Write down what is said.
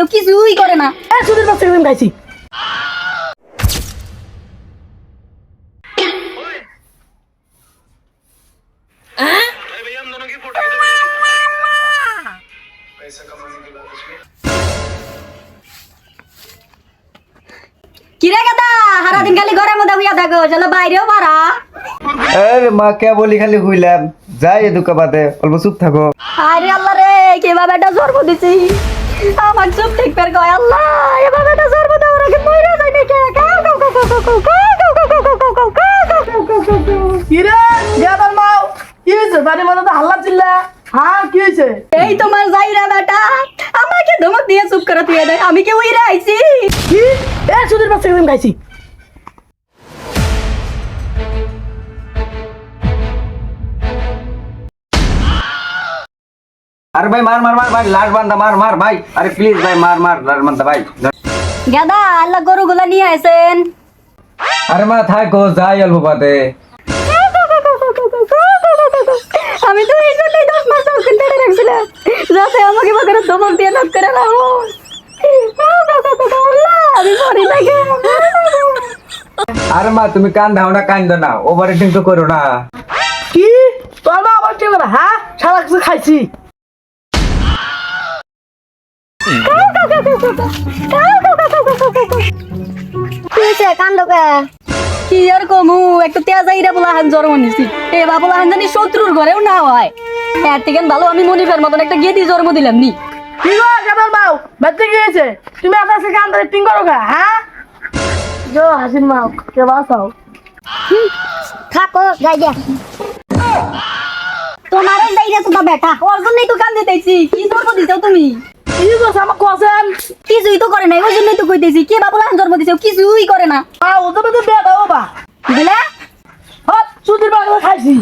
দিছেও কিছুই করে না। সুদের বাচ্চা ক্রিম খাইছি। কিরে গাদা সারাদিন খালি ঘরের মধ্যে হইয়া থাকো, চলো বাইরেও পারা। আরে মা কে বলি খালি হইলাম যাই এদুকা বাদে অল্প চুপ থাকো। আরে আল্লাহ রে কিভাবে এটা জন্ম দিছি, আমার চুপ ঠিক পের কয় আল্লাহ এভাবে এটা জন্ম দেওয়ার আগে মইরা যাই নাকি। কিরে গেদার মাও কি হয়েছে? বাড়ির মধ্যে তো হাল্লা চিল্লা। হ্যাঁ কি হয়েছে? এই তোমার যাইরা বেটা আমাকে ধমক দিয়ে চুপ করে তুই দেয়, আমি কি উইরা আইছি? কি সুদের বাচ্চা ক্রিম খাইছি। আরে ভাই মার মার মার ভাই লাশ বান্ধা মার মার ভাই। আরে প্লিজ ভাই মার মার লাশ বান্ধা ভাই। গাদা আল্লাহ গরুগুলা নিয়ে আইছেন। আরে মা থাকো যাই অল্প বাদে। আমি তো এই জন্যই 10 মাস ওখানে রাখছিলাম যাতে আমাকে বাজারে ধমক দিয়ে নক করে না হয়। আমি মরি লাগে। আরে মা তুমি কান দাও না কান্দ না ওভার এক্টিং তো করো না। কি তোর মা আবার কি করে? হ্যাঁ সারা কিছু খাইছি। কি আর কমু একটু তেজাইরা বলাহান জন্ম নিছি, এ বাবুলাহান জানি শত্রুর ঘরেও না হয়। এর থেকে ভালো আমি মনিফের মতন একটা গেদি জন্ম দিলাম নি। কি গো গেদার মাও বাচ্চা কি হয়েছে? তুমি আপনার থেকে আন্দার এক্টিং করো গা? হ্যাঁ যো হাসিন মাও কে বাসাও। থাকো যাই দিয়া তোমার যাইরা তো বেটা ওর জন্যই তো কান দিতেছি। কি জন্ম দিছো তুমি? কি করছে আমাকে কোসেন? কিছুই তো করে নাই, ওই জন্যই তো কইতেছি কে বাবুলাহান জন্ম দিছো কিছুই করে না। ও তো বেটা ও বা বুঝলে হট সুদের বাচ্চা খাইছি।